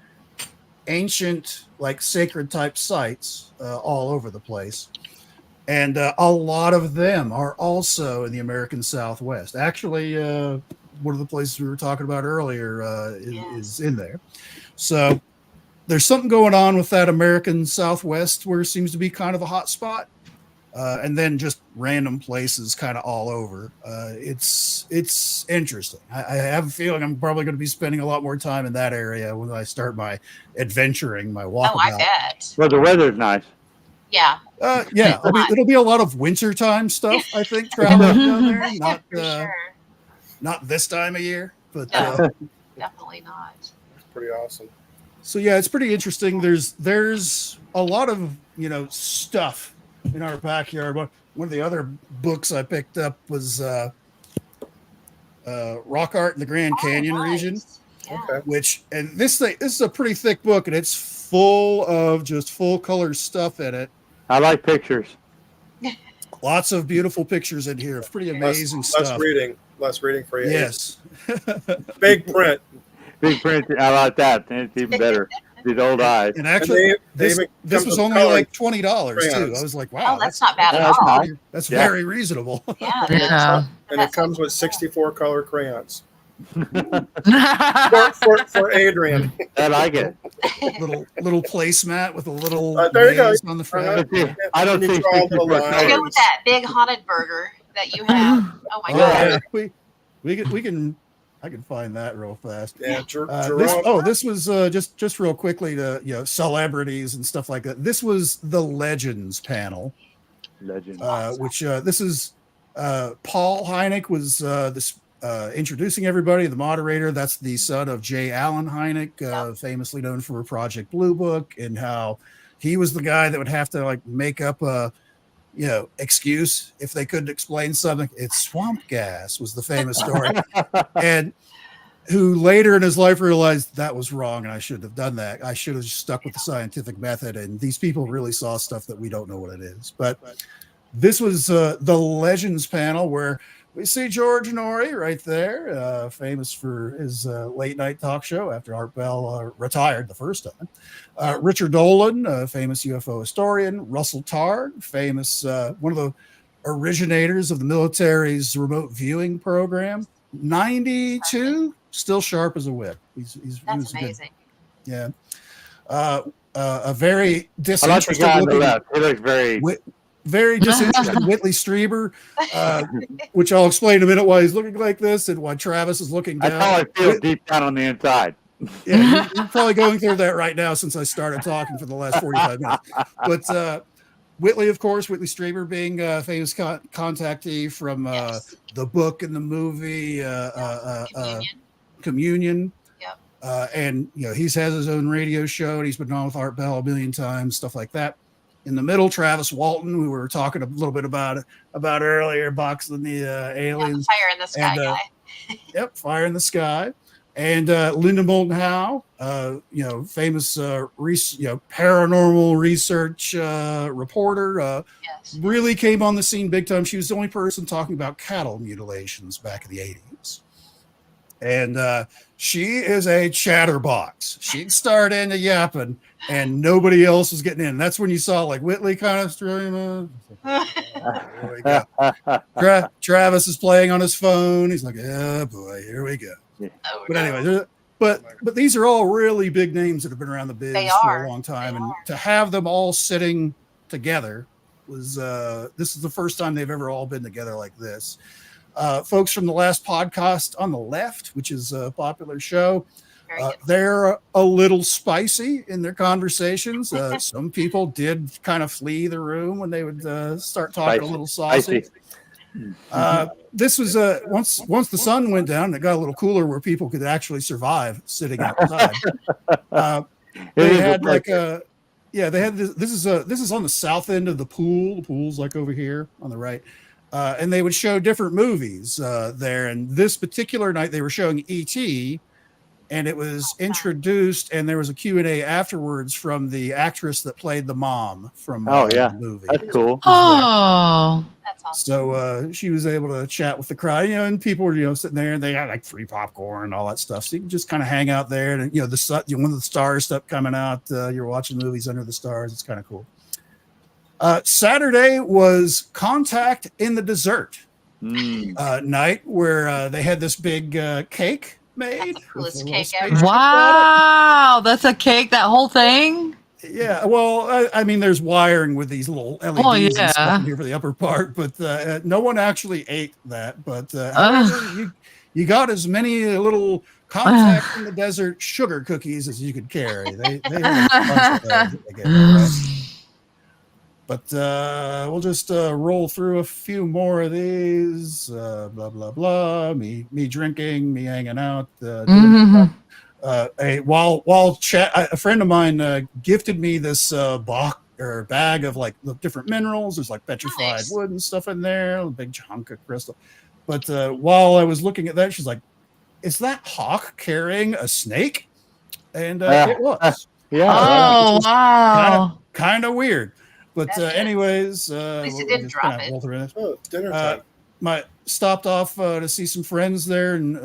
ancient, like sacred type sites all over the place. And a lot of them are also in the American Southwest. Actually, one of the places we were talking about earlier is in there. So there's something going on with that American Southwest where it seems to be kind of a hot spot. And then just random places kind of all over. It's interesting. I have a feeling I'm probably going to be spending a lot more time in that area when I start my adventuring, my walkabout. Oh, I bet. well, the weather's nice. Yeah. Yeah, it'll be a lot of wintertime stuff, I think, traveling down there. Not For sure. not this time of year, but No. Definitely not. It's pretty awesome. so yeah, it's pretty interesting. There's a lot of stuff in our backyard. One of the other books I picked up was Rock Art in the Grand Canyon region, Yeah. Okay. and this is a pretty thick book, and it's full of just full color stuff in it. I like pictures. Lots of beautiful pictures in here. Pretty amazing stuff. Less reading for you. Yes. Big print. Big print. I like that. It's even better. These old eyes. And actually, they this comes was with only color like $20 too. crayons. I was like, wow, Oh, that's not bad at that's all. nice. that's Yeah. very reasonable. Yeah. Yeah. And it comes with 64 color crayons Yeah. for Adrian. I like it. little placemat with a little There you go. maze on the front. I don't And you see draw a little 64 line. To colors. go with that big haunted burger that you have. Oh my Yeah, god. I can find that real fast. Yeah, Jerome. This was just real quickly to celebrities and stuff like that. This was the Legends panel, Legend. which this is Paul Hynek was this introducing everybody. The moderator, that's the son of J. Allen Hynek, famously known for Project Blue Book, and how he was the guy that would have to like make up a excuse if they couldn't explain something. It's swamp gas was the famous story. And who later in his life realized that was wrong and I shouldn't have done that. I should have just stuck with the scientific method. And these people really saw stuff that we don't know what it is. But this was the Legends panel where we see George Norrie right there, famous for his late night talk show after Art Bell retired the first time. Richard Dolan, famous UFO historian. Russell Targ, famous, one of the originators of the military's remote viewing program. 92, still sharp as a whip. That's amazing. Yeah. A very I like the disinterested guy on the looking, left. He looks very. disinterested Whitley Strieber, which I'll explain in a minute why he's looking like this and why Travis is looking down. That's how I feel deep down on the inside. Yeah, you're probably going through that right now since I started talking for the last 45 minutes. But Whitley, of course, Whitley Strieber being a famous contactee from Yes. the book and the movie Communion. Communion. Yep. And he's has his own radio show, and he's been on with Art Bell a million times, stuff like that. In the middle, Travis Walton, we were talking a little bit about earlier, boxing the aliens. Fire in the sky and, guy. Yep, Fire in the Sky. And Linda Moulton Howe, famous paranormal research reporter, Yes. really came on the scene big time. She was the only person talking about cattle mutilations back in the 80s. And she is a chatterbox. She'd start into yapping, and nobody else was getting in. That's when you saw like Whitley kind of streaming. There we go. Travis is playing on his phone. He's like, "Oh boy, here we go." Oh, But no. anyway, but these are all really big names that have been around the biz They for are. a long time, They and are. to have them all sitting together was this is the first time they've ever all been together like this. Folks from the last podcast on the left, which is a popular show, Very good. they're a little spicy in their conversations. Some people did kind of flee the room when they would start talking a little saucy. This was once the sun went down, it got a little cooler where people could actually survive sitting outside. They had like they had this is on the south end of the pool. The pool's like over here on the right. And they would show different movies there. And this particular night they were showing E.T., and it was introduced, and there was a Q&A afterwards from the actress that played the mom from the movie. That's cool. Oh, That's awesome. So she was able to chat with the crowd, and people were, sitting there, and they had like free popcorn and all that stuff. So you can just kind of hang out there, and one of the stars stuff coming out. You're watching movies under the stars. It's kind of cool. Saturday was Contact in the Desert night, where they had this big cake made. That's the coolest with a little cake spaceship ever. on it. wow. That's a cake, that whole thing? Yeah, well, I mean, there's wiring with these little LEDs and stuff in here for the upper part, but no one actually ate that. But however, you got as many little Contact in the Desert sugar cookies as you could carry. They had a bunch of those that they gave away. But we'll just roll through a few more of these. Blah blah blah. Me drinking. Me hanging out. A friend of mine gifted me this bag of like the different minerals. There's like petrified wood and stuff in there. A big chunk of crystal. But while I was looking at that, she's like, "Is that hawk carrying a snake?" And it was. Yeah. Oh, wow. Kind of weird. But anyways, At least it didn't drop it. Oh, dinner time. Stopped off to see some friends there in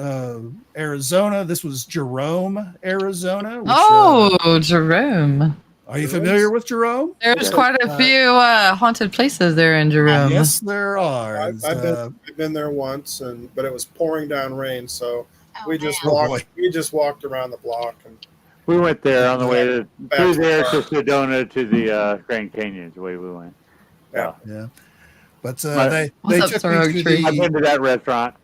Arizona. This was Jerome, Arizona. Which, Jerome. Are you familiar with Jerome? There's quite a few haunted places there in Jerome. Yes, there are. I've been there once, but it was pouring down rain, so Oh, we just man. walked. We just walked around the block and. We went there on the way Back through to there the to Sedona to the Grand Canyon is the way we went. Yeah. Yeah. But Right. they What's up, took Sorrow me to Tree? I've been to that restaurant.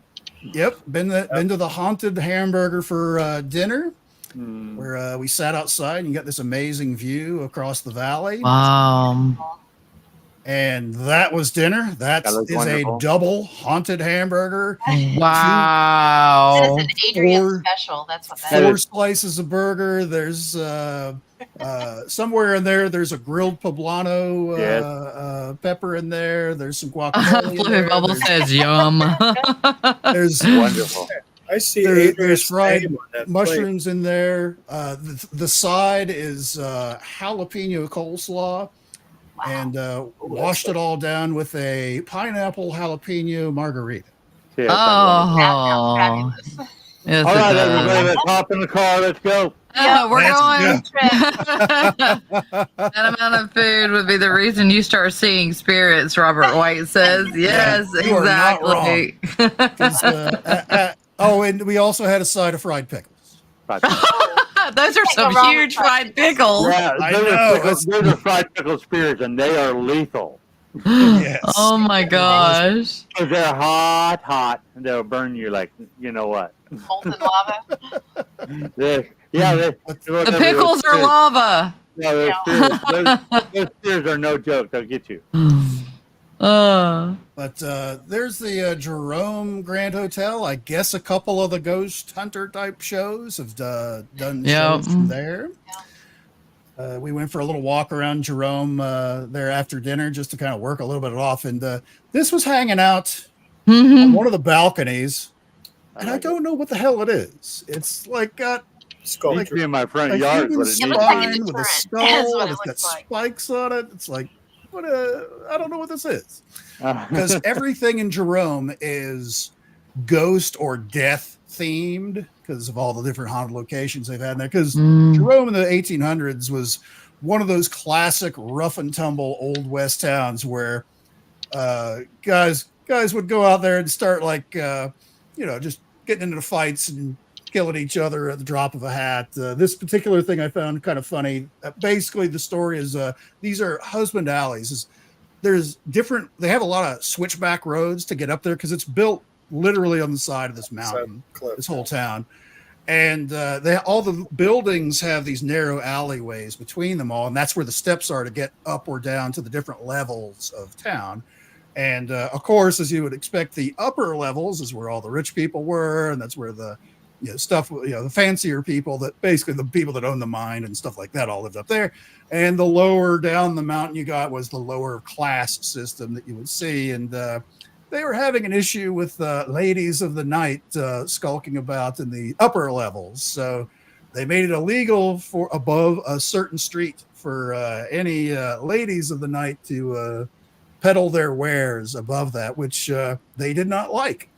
Yep, been to the haunted hamburger for dinner, where we sat outside and you got this amazing view across the valley. Wow. And that was dinner. That looks is wonderful. a double haunted hamburger. Wow. That is an Adrian Four- special. That's what that That Four is- slices of burger. There's somewhere in there. There's a grilled poblano pepper in there. There's some guacamole. in Fluffy there. Bubble says yum. There's Wonderful. I see there's Adrian's fried name on that plate. mushrooms in there. The side is jalapeno coleslaw, and washed it all down with a pineapple jalapeno margarita. Yeah, Oh. fabulous. Yes, all it right, does. everybody, let's hop in the car. Let's go. We're Let's going. That amount of food would be the reason you start seeing spirits, Robert White says. Yes, you are not exactly. 'Cause, and we also had a side of fried pickles. Right. Those are some Wrong with huge fried fried pickles. Yeah, I those know, are it's- those are fried pickle spirits, and they are lethal. Yes. Oh my gosh. Because they're hot, and they'll burn you like you know what. Molten lava. The The pickles are lava. No, those steers are no joke. They'll get you. But there's the Jerome Grand Hotel. I guess a couple of the ghost hunter type shows have done shows from there. We went for a little walk around Jerome there after dinner just to kind of work a little bit off. And this was hanging out on one of the balconies. And I don't know what the hell it is. It's like got sculpture in my front yard. Human spine with a skull. It It's got like. spikes on it. It's like, I don't know what this is. Because everything in Jerome is ghost or death themed because of all the different haunted locations they've had in there. Because Jerome in the 1800s was one of those classic rough and tumble old West towns where guys would go out there and start like, just getting into fights and killing each other at the drop of a hat. This particular thing I found kind of funny. Basically, the story is these are husband alleys. They have a lot of switchback roads to get up there because it's built literally on the side of this mountain, this whole town. And all the buildings have these narrow alleyways between them all, and that's where the steps are to get up or down to the different levels of town. And of course, as you would expect, the upper levels is where all the rich people were, and that's where the the fancier people, that basically the people that own the mine and stuff like that, all lived up there. And the lower down the mountain you got was the lower class system that you would see. And they were having an issue with ladies of the night skulking about in the upper levels. So they made it illegal for above a certain street for any ladies of the night to peddle their wares above that, which they did not like.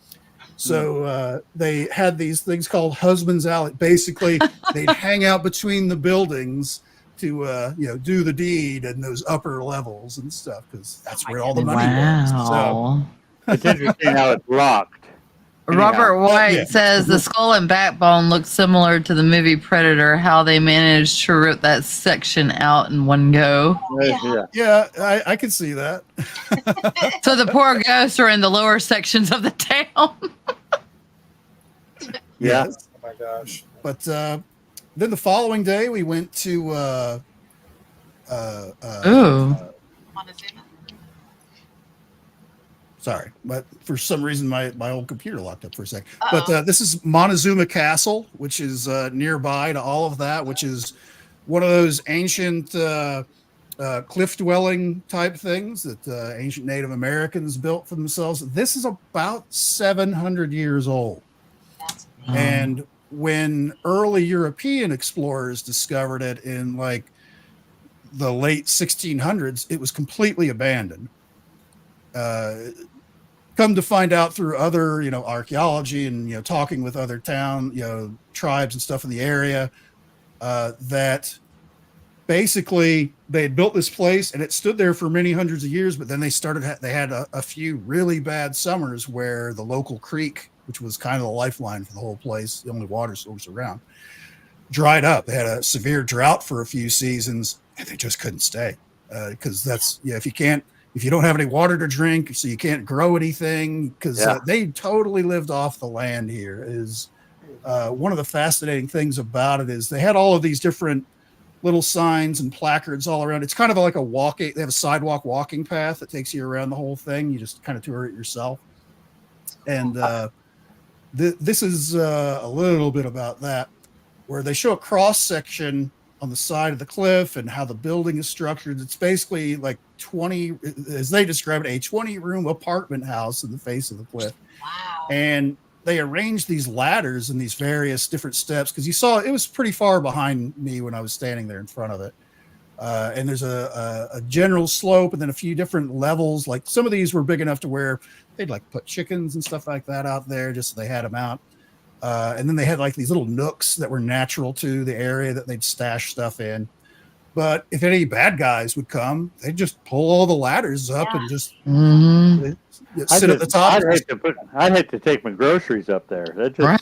So they had these things called husband's alley. Basically, they'd hang out between the buildings to do the deed in those upper levels and stuff, because that's where all the money was. So it's interesting how it's locked. Robert White says the skull and backbone looks similar to the movie Predator, how they managed to rip that section out in one go. Yeah, I can see that. So the poor ghosts are in the lower sections of the town. Yeah. Oh my gosh. But then the following day we went to Montezuma. sorry, but for some reason my old computer locked up for a second. But this is Montezuma Castle, which is nearby to all of that, which is one of those ancient cliff dwelling type things that ancient Native Americans built for themselves. This is about 700 years old. And when early European explorers discovered it in like the late 1600s, it was completely abandoned. Come to find out through other, archaeology and, talking with other tribes and stuff in the area, that basically they had built this place and it stood there for many hundreds of years, but then they had a few really bad summers where the local creek, which was kind of the lifeline for the whole place, the only water source around, dried up. They had a severe drought for a few seasons and they just couldn't stay. Because that's, if you don't have any water to drink, so you can't grow anything, because they totally lived off the land here. Is one of the fascinating things about it is they had all of these different little signs and placards all around. It's kind of like they have a sidewalk walking path that takes you around the whole thing. You just kind of tour it yourself. And this is a little bit about that, where they show a cross section on the side of the cliff and how the building is structured. It's basically like 20, as they describe it, a 20-room apartment house in the face of the cliff. Wow. And they arranged these ladders and these various different steps, because you saw it was pretty far behind me when I was standing there in front of it. And there's a general slope and then a few different levels. Like some of these were big enough to where they'd like put chickens and stuff like that out there just so they had them out. And then they had like these little nooks that were natural to the area that they'd stash stuff in. But if any bad guys would come, they'd just pull all the ladders up and just sit at the top. I'd hate to take my groceries up there. That would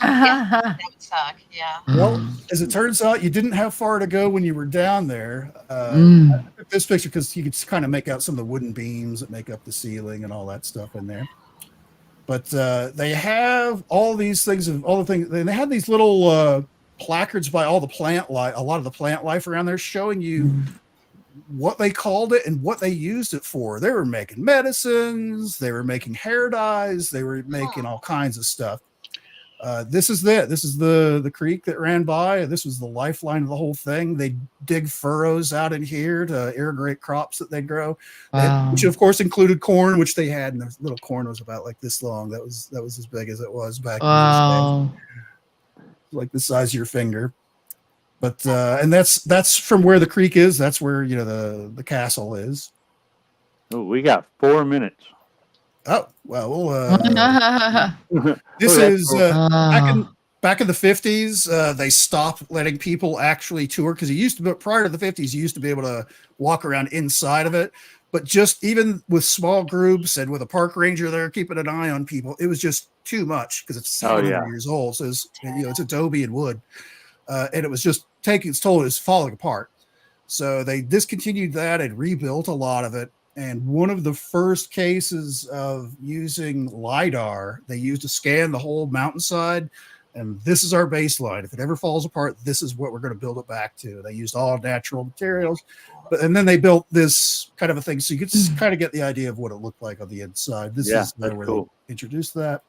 suck. Yeah. Well, as it turns out, you didn't have far to go when you were down there. I took this picture because you could kind of make out some of the wooden beams that make up the ceiling and all that stuff in there. But they have all these things and all the things. They had these little placards by all the plant life, a lot of the plant life around there, showing you what they called it and what they used it for. They were making medicines, they were making hair dyes, they were making all kinds of stuff. This is the creek that ran by. This was the lifeline of the whole thing. They dig furrows out in here to irrigate crops that they grow, which of course included corn, which they had. And the little corn was about like this long. That was as big as it was back in those days, like the size of your finger. But and that's from where the creek is. That's where the castle is. Oh, we got 4 minutes. Oh well, this is back in the 50s. They stopped letting people actually tour because prior to the 50s, you used to be able to walk around inside of it. But just even with small groups and with a park ranger there keeping an eye on people, it was just too much because it's 700 years old. So it's adobe and wood, and it was just taking its toll. It was falling apart. So they discontinued that and rebuilt a lot of it. And one of the first cases of using LiDAR, they used to scan the whole mountainside. And this is our baseline. If it ever falls apart, this is what we're going to build it back to. They used all natural materials. And then they built this kind of a thing. So you could just kind of get the idea of what it looked like on the inside. This is where they introduced that.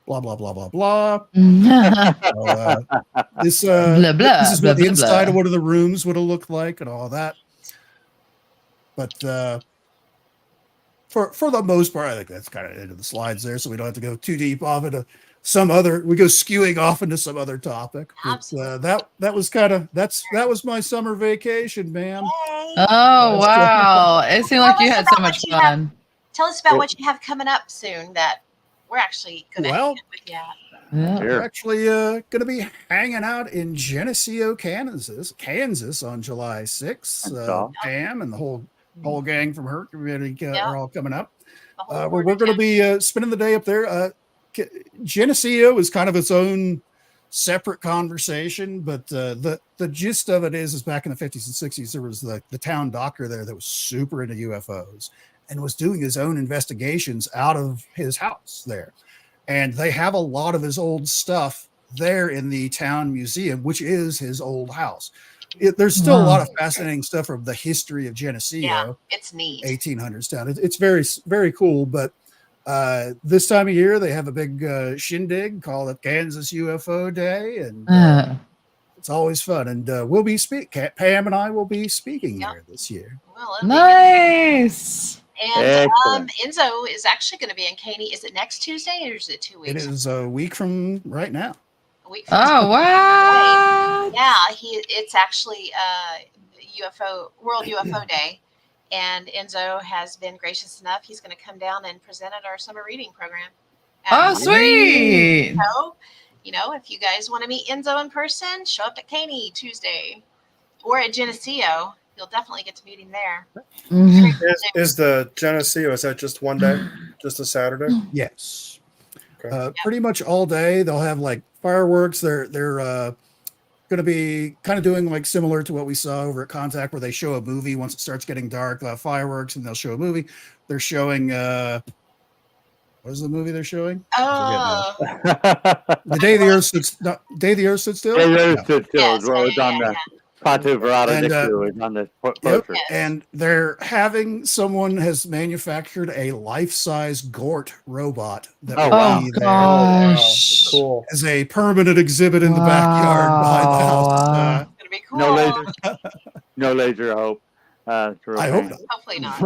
Blah, blah, blah, blah, blah. This is what the inside of one of the rooms would have looked like and all that. But for the most part, I think that's kind of into the slides there, so we don't have to go too deep off into we go skewing off into some other topic. But, that was my summer vacation, man. Oh wow! It seemed like you had so much fun. Tell us about what you have coming up soon that we're actually going to hang out with you at. Yeah. We're actually going to be hanging out in Geneseo, Kansas on July 6th. Pam and the whole gang from her community are all coming up. We're going to be spending the day up there. Geneseo is kind of its own separate conversation, but the gist of it is back in the 50s and 60s, there was the town doctor there that was super into UFOs and was doing his own investigations out of his house there. And they have a lot of his old stuff there in the town museum, which is his old house. There's still a lot of fascinating stuff from the history of Geneseo. Yeah, it's neat. 1800s town. It's very, very cool. But this time of year, they have a big shindig called the Kansas UFO Day. And it's always fun. And we'll be Pam and I will be speaking there this year. Well, nice. And Enzo is actually going to be in Caney. Is it next Tuesday or is it 2 weeks? It is a week from right now. A week from wow! Yeah, it's actually World UFO Day, and Enzo has been gracious enough. He's going to come down and present at our summer reading program. Oh, sweet! So, if you guys want to meet Enzo in person, show up at Caney Tuesday or at Geneseo. You'll definitely get to meet him there. Is the Geneseo, is that just one day? Just a Saturday? Yes. Okay. Pretty much all day. They'll have like fireworks. They're going to be kind of doing like similar to what we saw over at Contact, where they show a movie once it starts getting dark. They'll have fireworks and they'll show a movie. They're showing what is the movie they're showing? Oh, The Day the Earth Stood Still. Day the Earth Stood Still is what was on the Patu Verada on the poster. And they're someone has manufactured a life-size Gort robot that will be there cool as a permanent exhibit in the backyard behind the house. it's gonna be cool. No laser, I hope. I hope not. Hopefully not.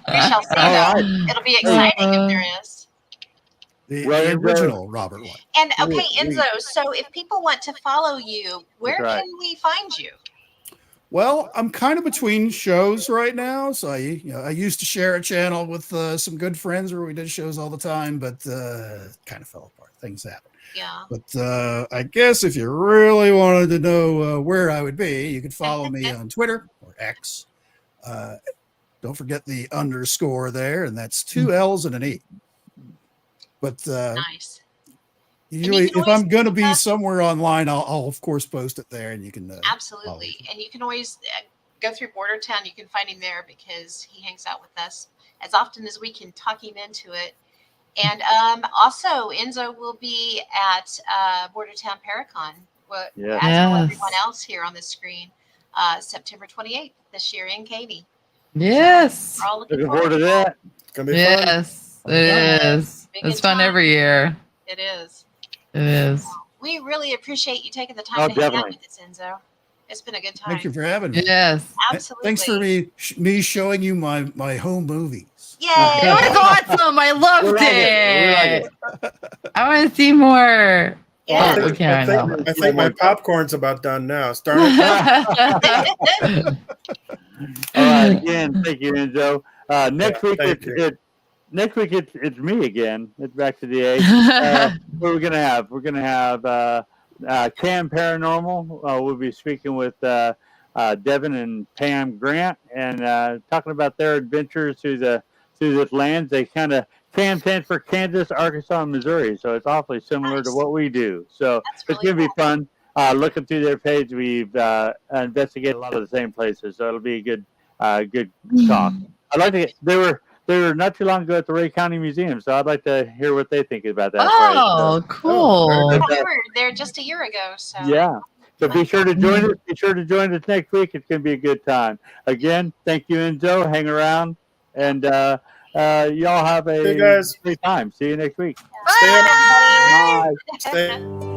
We shall see. Though. It'll be exciting if there is. The original Robert White. And okay, Enzo, so if people want to follow you, where can we find you? Well, I'm kind of between shows right now. So I used to share a channel with some good friends where we did shows all the time, but kind of fell apart. Things happen. Yeah. But I guess if you really wanted to know where I would be, you could follow me on Twitter or X. Don't forget the underscore there, and that's 2 L's and an E. But nice. Usually, if I'm going to be somewhere online, I'll of course post it there, and you can absolutely. And you can always go through Bordertown. You can find him there because he hangs out with us as often as we can talk him into it. And also, Enzo will be at Bordertown Paracon, Yes. as will Yes. everyone else here on the screen, September 28th this year in Katy. Yes. We're all looking Looking forward to that. It's gonna be fun. Yes. It is. Big It's good fun time. every year. It is. It is. We really appreciate you taking the time Oh, to hang out definitely. with us, Enzo. It's been a good time. Thank you for having me. Yes. Absolutely. Thanks for me showing you my home movies. Yay! It was awesome. I loved We like it. it. We like I want to see more. Yeah. Oh, okay, I know. I think my popcorn's about done now. Start it. All right, again, thank you, Enzo. Next Yeah, week, thank you. next week it's me again. It's back to the A. What are we gonna have? We're gonna have Cam Paranormal. We'll be speaking with Devin and Pam Grant and talking about their adventures through this lands. They kind of Cam stands for Kansas, Arkansas, and Missouri, so it's awfully similar to Nice. what we do. So That's it's really gonna be cool. fun. Looking through their page, we've investigated a lot of the same places, so it'll be a good talk. I'd like to. They were not too long ago at the Ray County Museum, so I'd like to hear what they think about that. Oh, cool. Yeah, we were there just a year ago, so Yeah. So be sure to join us. Be sure to join us next week. It's going to be a good time. Again, thank you, Enzo. Hang around, and y'all have Hey a guys, great time. See you next week. stay up. Bye. Bye. Stay.